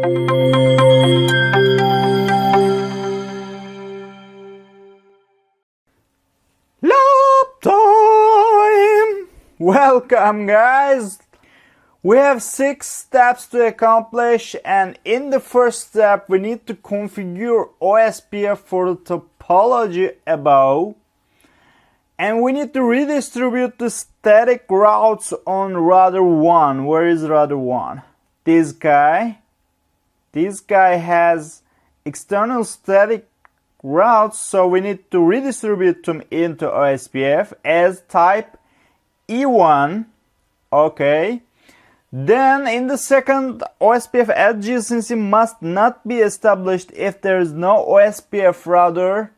Lab time! Welcome, guys! We have 6 steps to accomplish, and in the first step we need to configure OSPF for the topology above, and we need to redistribute the static routes on router 1. Where is router 1? This guy has external static routes, so we need to redistribute them into OSPF as type E1. Okay. Then in the second, OSPF adjacency must not be established if there is no OSPF router,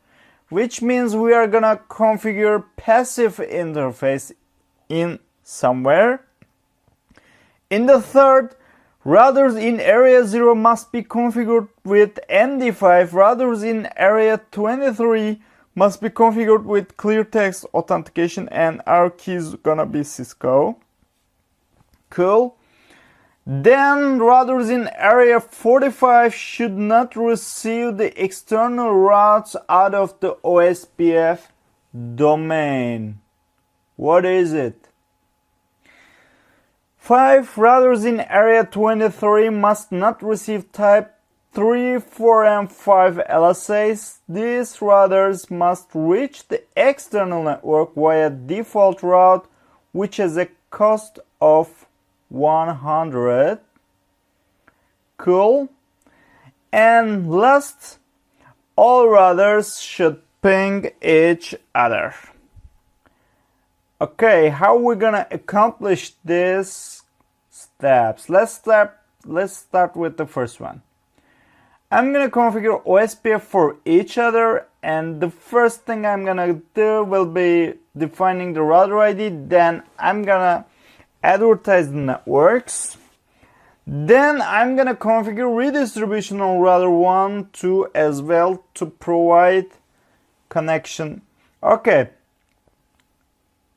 which means we are gonna configure passive interface in somewhere. In the third, routers in area 0 must be configured with ND5. Routers in area 23 must be configured with clear text authentication, and our key is gonna be Cisco. Cool. Then routers in area 45 should not receive the external routes out of the OSPF domain. What is it? 5. Routers in area 23 must not receive type 3, 4, and 5 LSAs. These routers must reach the external network via default route, which has a cost of 100. Cool. And last, all routers should ping each other. Okay, how are we gonna accomplish these steps? Let's start with the first one. I'm gonna configure OSPF for each other, and the first thing I'm gonna do will be defining the router ID. Then I'm gonna advertise the networks. Then I'm gonna configure redistribution on router 1, 2 as well to provide connection. Okay.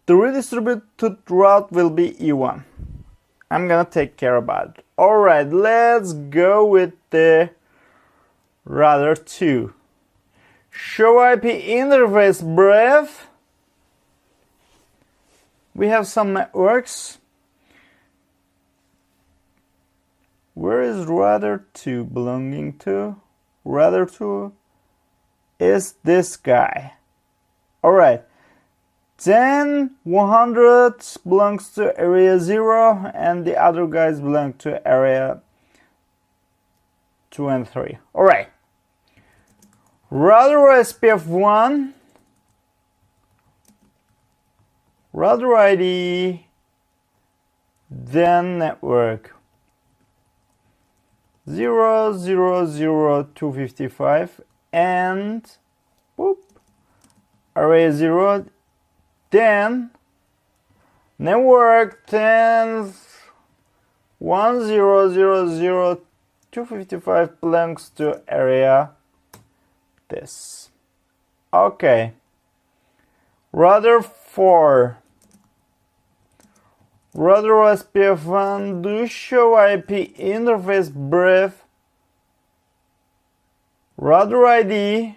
The redistributed route will be E1. I'm gonna take care about it. Alright, let's go with the router 2. Show IP interface brief. We have some networks. Where is router 2 belonging to? Router 2 is this guy. Alright. Then 100 belongs to area 0, and the other guys belong to area 2 and 3. Alright. Router OSPF 1. Router ID. Then network. 0000255 and boop, area 0. Then network 10.1000255 belongs to area this. Okay. Router 4. Router OSPF 1, do show IP interface brief. Router ID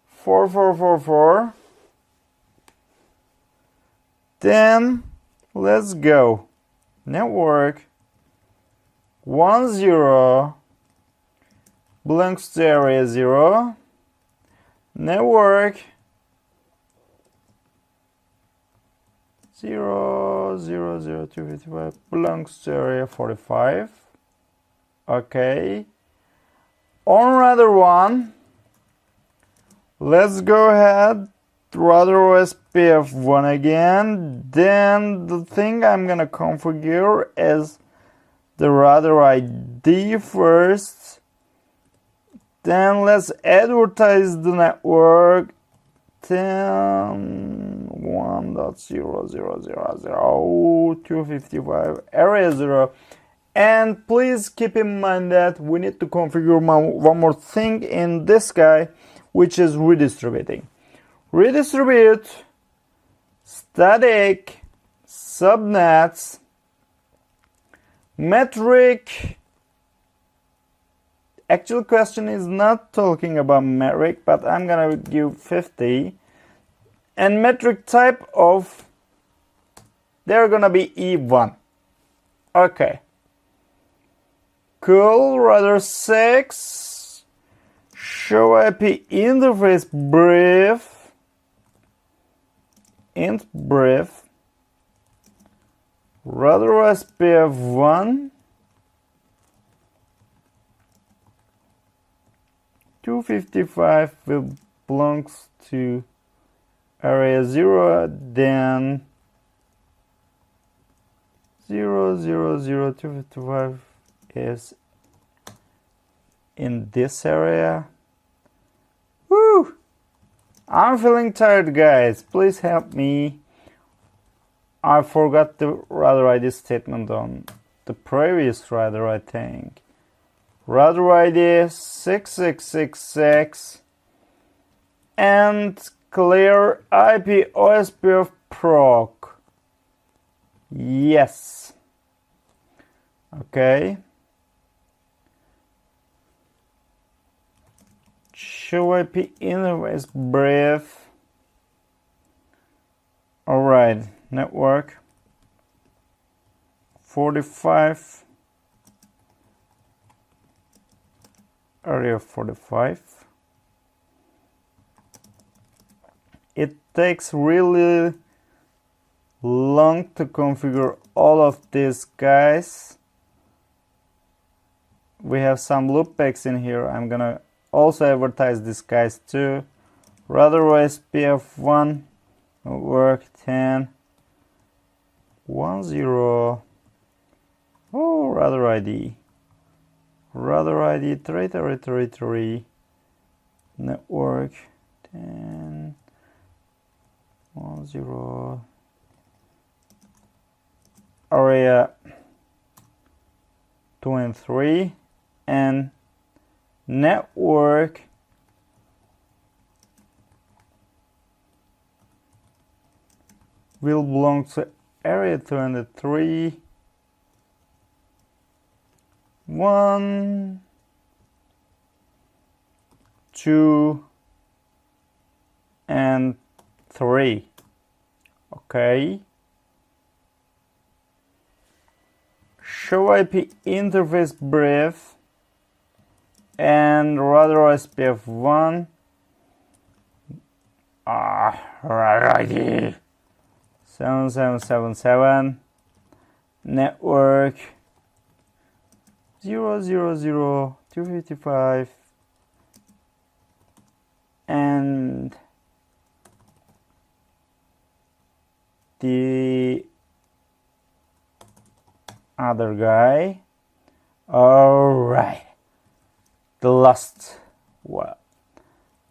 4444. Then let's go. Network 10 belongs to area 0. Network 0.00255 belongs to area 45. Okay. On router 1, let's go ahead. Router OSPF 1 again. Then the thing I'm gonna configure is the router ID first. Then let's advertise the network 10.1.0.0.0.255 area 0. And please keep in mind that we need to configure one more thing in this guy, which is redistributing. Redistribute static subnets metric Actual question is not talking about metric, but I'm gonna give 50. And metric type of, they're gonna be E1. Okay. Cool, router 6. Show IP interface brief. Int brief. Router OSPF 1. 255 belongs to area 0, then 0000255 is in this area. Woo! I'm feeling tired, guys. Please help me. I forgot the router ID statement on the previous router, I think. Router ID 6666 and clear IP OSPF proc. Yes. Okay. Show IP interface brief. Alright, network 45. Area 45. It takes really long to configure all of these, guys. We have some loopbacks in here. I'm gonna also advertise these guys too. Router OSPF 1 work 10 10. Oh, router ID. Router ID 3333. Network 10 10. Area 2 and 3 and network will belong to area 203. 1, 2, and 3. Okay. Show IP interface brief and router OSPF 1. Router ID 7777. Network 0000255 and the other guy. Alright, the last one,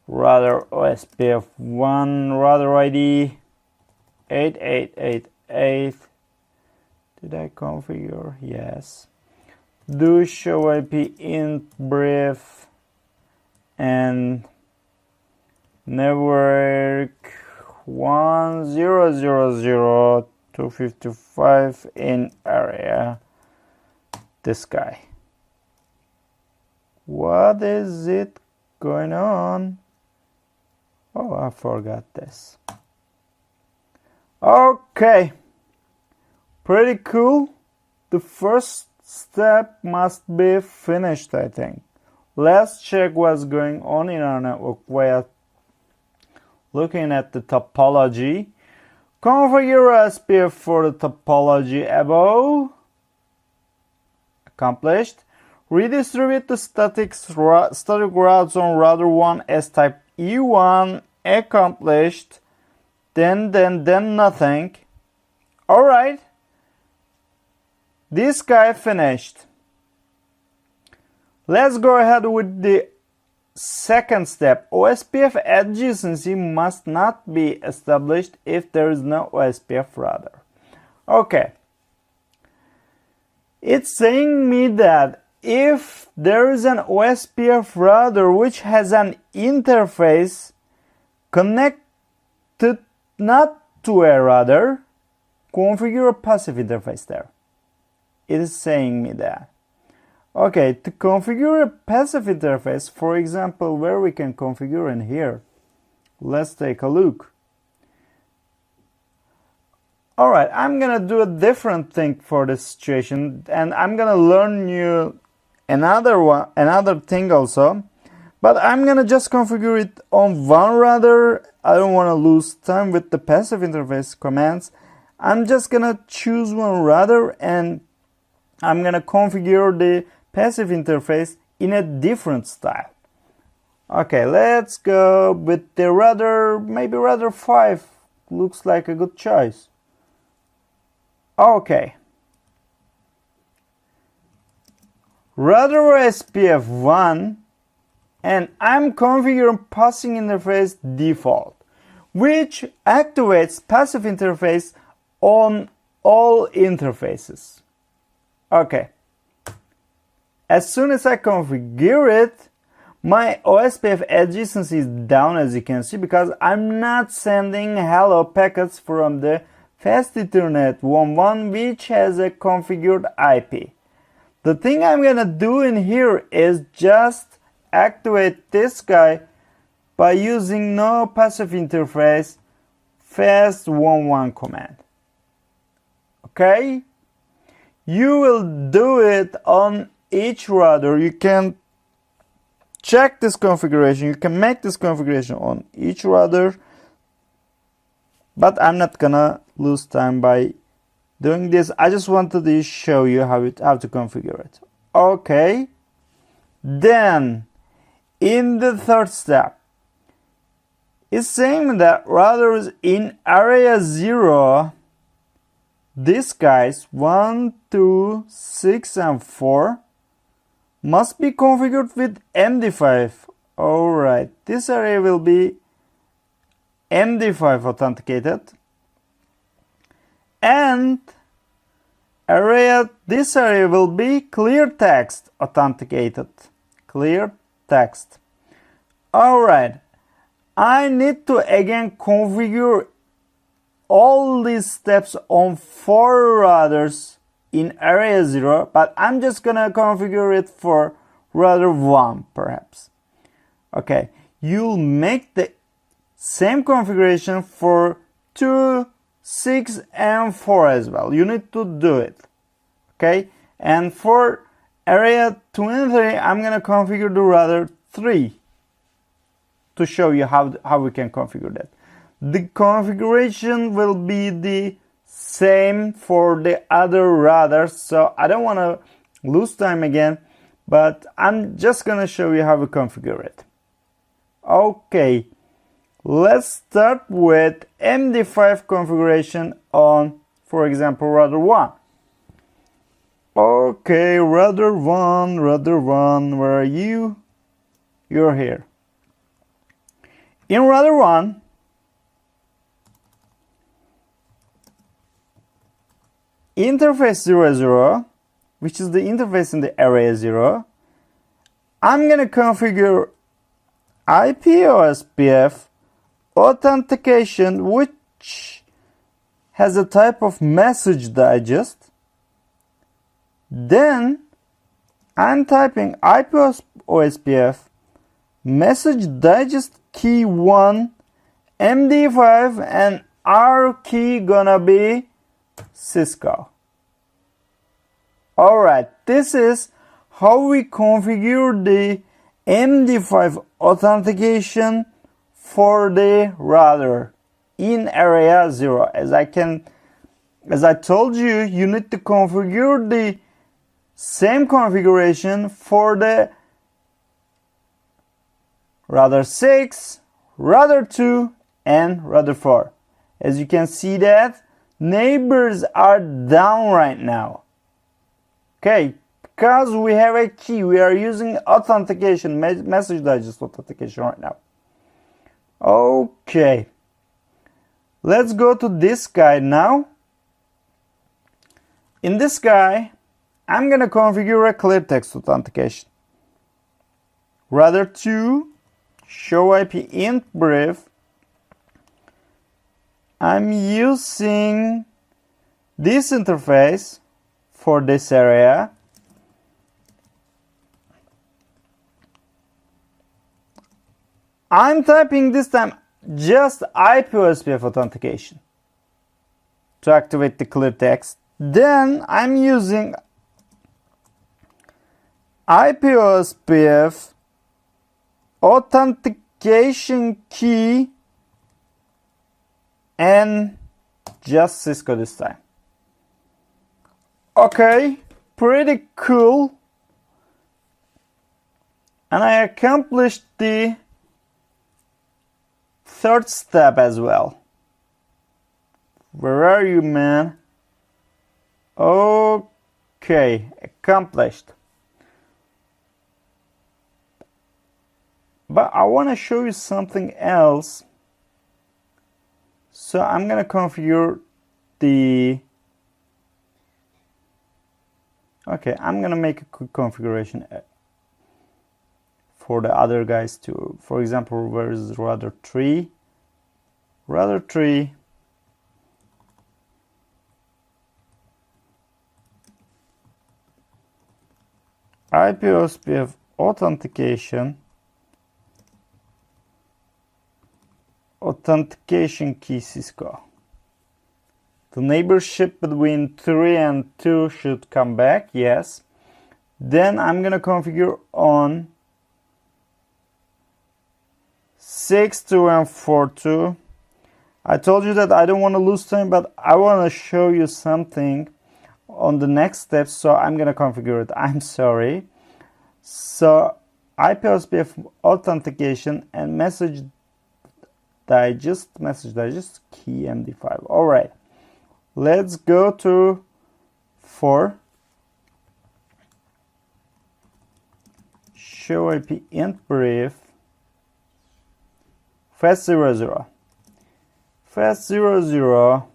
router OSPF 1, router ID 8888. Did I configure? Yes. Do show IP int brief and network 10000255 in area. This guy. What is it going on? Oh, I forgot this. Okay. Pretty cool. The first step must be finished, I think. Let's check what's going on in our network via looking at the topology. Configure OSPF for the topology above. Accomplished. Redistribute the static routes on router 1 as type E1. Accomplished. Then nothing. Alright. This guy finished. Let's go ahead with the second step. OSPF adjacency must not be established if there is no OSPF router. Okay. It's saying me that if there is an OSPF router which has an interface connected not to a router, configure a passive interface there. It is saying me that. Okay, to configure a passive interface, for example, where we can configure in here, let's take a look. Alright, I'm gonna do a different thing for this situation, and I'm gonna learn you another thing also, but I'm gonna just configure it on one router. I don't want to lose time with the passive interface commands. I'm just gonna choose one router and I'm gonna configure the passive interface in a different style. Okay, let's go with the router, maybe router 5 looks like a good choice. Okay. Router OSPF 1, and I'm configuring passing interface default, which activates passive interface on all interfaces. Okay. As soon as I configure it, my OSPF adjacency is down, as you can see, because I'm not sending hello packets from the Fast Ethernet 1.1, which has a configured IP. The thing I'm gonna do in here is just activate this guy by using no passive interface fast 1.1 command. Okay? You will do it on each router. You can check this configuration. You can make this configuration on each router, but I'm not gonna lose time by doing this. I just wanted to show you how to configure it. Okay. Then in the third step, it's saying that routers in area 0, these guys 1, 2, 6, and 4 must be configured with MD5. Alright, this area will be MD5 authenticated, and this area will be clear text authenticated. Clear text. Alright, I need to again configure all these steps on 4 routers in area 0, but I'm just gonna configure it for router 1 perhaps. Okay, you'll make the same configuration for 2, 6, and 4 as well. You need to do it. Okay, and for area 23, I'm gonna configure the router 3 to show you how we can configure that. The configuration will be the same for the other routers, so I don't want to lose time again, but I'm just gonna show you how we configure it. Okay, let's start with MD5 configuration on, for example, router 1. Okay, router 1, where are you? You're here. In router 1, interface 00, which is the interface in the area 0, I'm going to configure IP OSPF Authentication, which has a type of message digest. Then I'm typing IP OSPF message digest key 1 MD5, and our key gonna be Cisco. Alright, this is how we configure the MD5 authentication for the router in area 0. As I told you, you need to configure the same configuration for the router 6, router 2, and router 4. As you can see that neighbors are down right now. Okay, because we have a key, we are using authentication, message digest authentication right now. Okay, let's go to this guy now. In this guy, I'm gonna configure a clear text authentication. Router 2, show IP int brief. I'm using this interface for this area. I'm typing this time just IP OSPF authentication to activate the clear text. Then I'm using IP OSPF authentication key and just Cisco this time. Okay, pretty cool. And I accomplished the third step as well. Where are you, man? Okay, accomplished. But I want to show you something else. So I'm going to configure the... Okay, I'm going to make a quick configuration for the other guys too. For example, where is router 3? Router 3. IP OSPF authentication. Authentication key Cisco. The neighborship between 3 and 2 should come back, yes. Then I'm gonna configure on 6.2 and 4.2. I told you that I don't want to lose time, but I want to show you something on the next step, so I'm gonna configure it. I'm sorry. So IP OSPF authentication and message digest key MD5. All right, let's go to 4. Show IP int brief. Fast00. Fast00.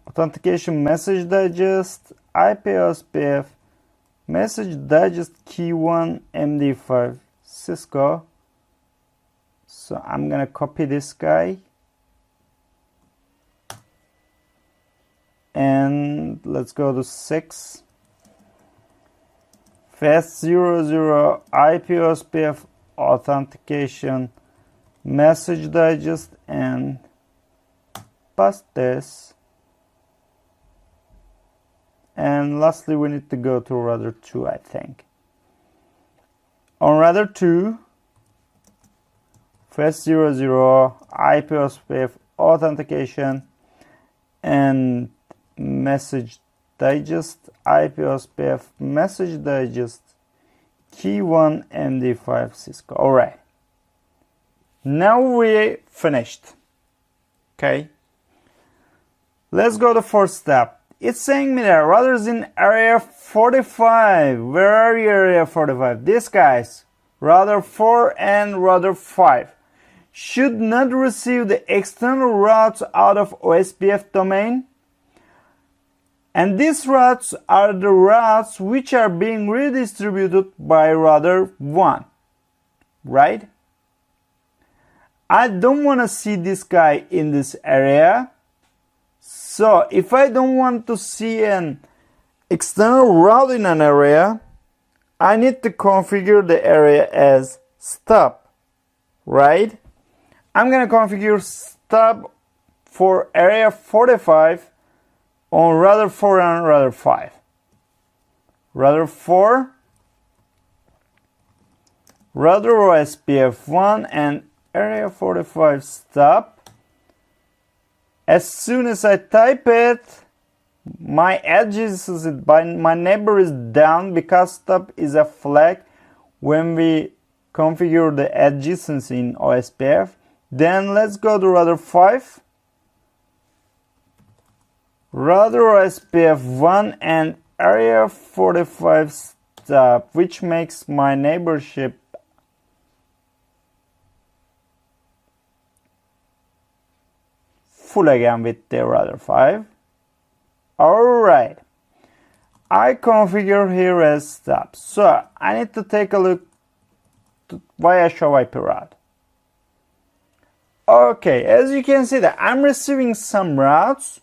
Authentication message digest. IP OSPF message digest key 1 MD5 Cisco. So I'm gonna copy this guy and let's go to 6. Fast00 IP OSPF authentication message digest and paste this. And lastly, we need to go to router 2, I think. On router 2, Fast00 IP OSPF authentication and message digest IP OSPF message digest key 1 MD5 Cisco. All right. Now we finished. Okay. Let's go to fourth step. It's saying me that routers in area 45. Where are you, area 45? These guys, router 4 and router 5, should not receive the external routes out of OSPF domain. And these routes are the routes which are being redistributed by router 1, right? I don't want to see this guy in this area. So if I don't want to see an external route in an area, I need to configure the area as stub, right? I'm going to configure stub for area 45 on router 4 and router 5. Router 4, router OSPF 1 and area 45 stub. As soon as I type it, my my neighbor is down because stub is a flag when we configure the adjacency in OSPF. Then let's go to router 5. Router OSPF 1 and area 45 stub, which makes my neighborship full again with the router 5. Alright, I configure here as stub. So I need to take a look via show IP route. Okay, as you can see that I'm receiving some routes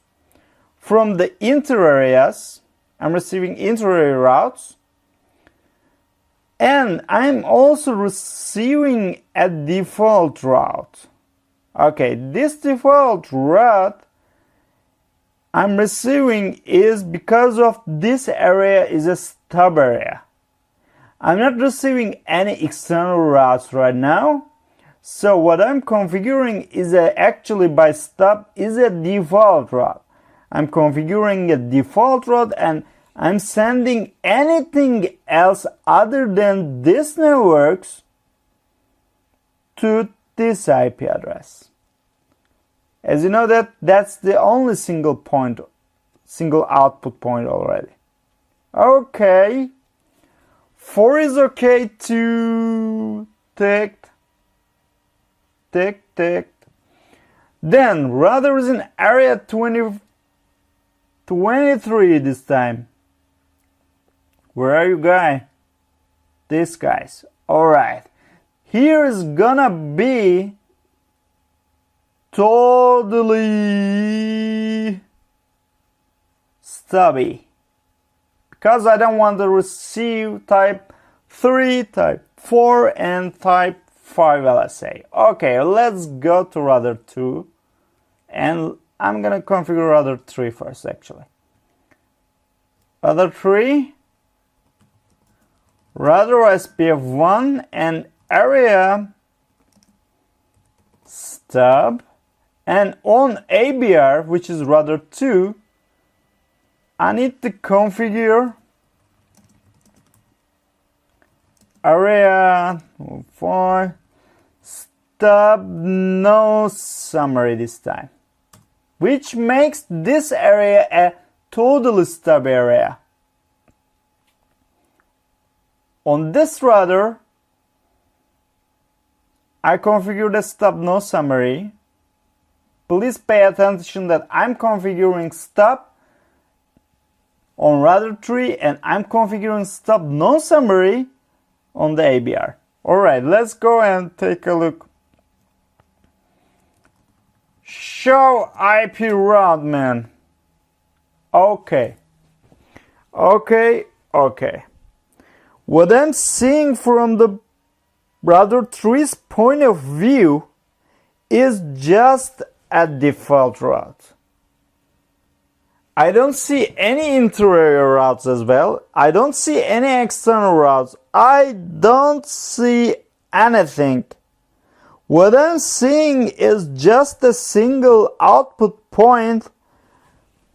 from the inter-areas. I'm receiving inter-area routes. And I'm also receiving a default route. Okay, this default route I'm receiving is because of this area is a stub area. I'm not receiving any external routes right now. So what I'm configuring is actually by stub is a default route. I'm configuring a default route and I'm sending anything else other than this networks to this IP address. As you know that's the only single output point already. Okay. 4 is okay to tick. Then rather is in area 23 this time. Where are you guys? These guys. Alright. Here is gonna be totally stubby. Because I don't want to receive type 3, type 4, and type 5 LSA. Okay, let's go to router 2. And I'm gonna configure router 3 first actually. Router 3. Router OSPF 1 and area stub. And on ABR, which is router 2, I need to configure area 4 stub no summary this time, which makes this area a total stub area. On this router, I configured a stub no summary. Please pay attention that I'm configuring stub on router 3 and I'm configuring stub no summary on the ABR. Alright, let's go and take a look. Show IP route, man. Okay. What I'm seeing from the router 3's point of view is just a default route. I don't see any interior routes as well. I don't see any external routes. I don't see anything. What I'm seeing is just a single output point,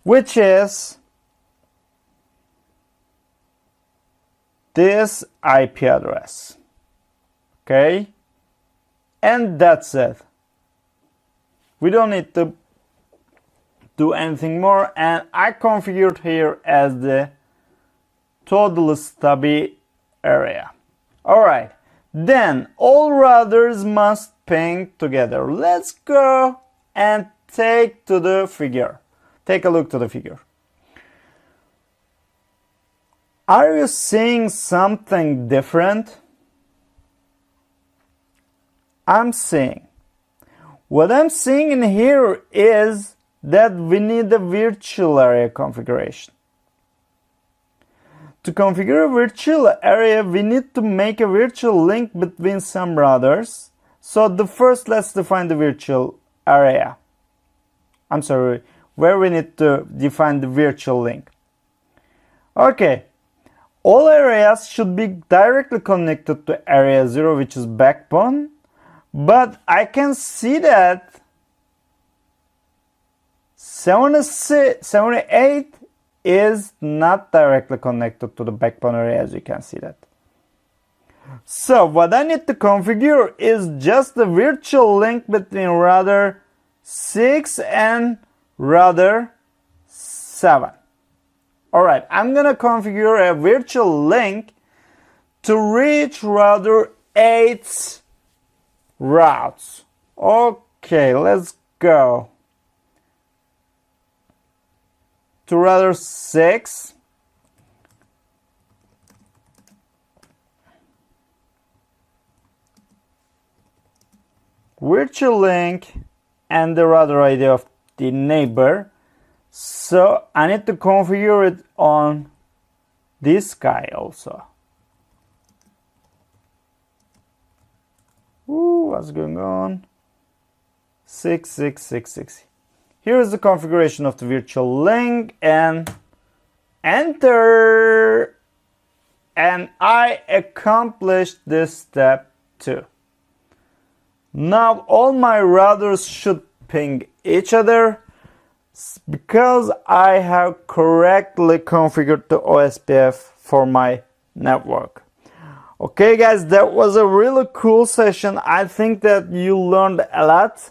which is this IP address. Okay? And that's it. We don't need to do anything more, and I configured here as the total stubby area. Alright, then all routers must ping together. Let's go and take a look to the figure. Are you seeing something different? I'm seeing. What I'm seeing in here is that we need a virtual area configuration. To configure a virtual area, we need to make a virtual link between some routers. So let's define the virtual area. I'm sorry, where we need to define the virtual link. Okay, all areas should be directly connected to area 0, which is backbone. But I can see that 78 is not directly connected to the backbone area, as you can see that. So what I need to configure is just the virtual link between router 6 and router 7. Alright, I'm gonna configure a virtual link to reach router 8's routes. Okay, let's go to router 6. Virtual link and the router ID of the neighbor. So I need to configure it on this guy also. Ooh, what's going on? 6666. Here is the configuration of the virtual link and enter. And I accomplished this step too. Now all my routers should ping each other because I have correctly configured the OSPF for my network. Okay guys, that was a really cool session. I think that you learned a lot,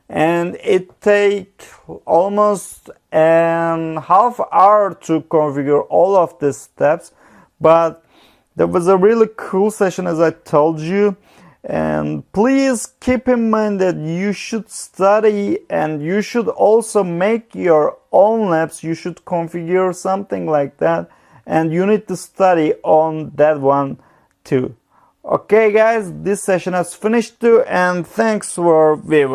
and it takes almost a half hour to configure all of these steps, but that was a really cool session, as I told you. And please keep in mind that you should study, and you should also make your own labs. You should configure something like that, and you need to study on that one too. Okay guys, this session has finished too, and thanks for viewing.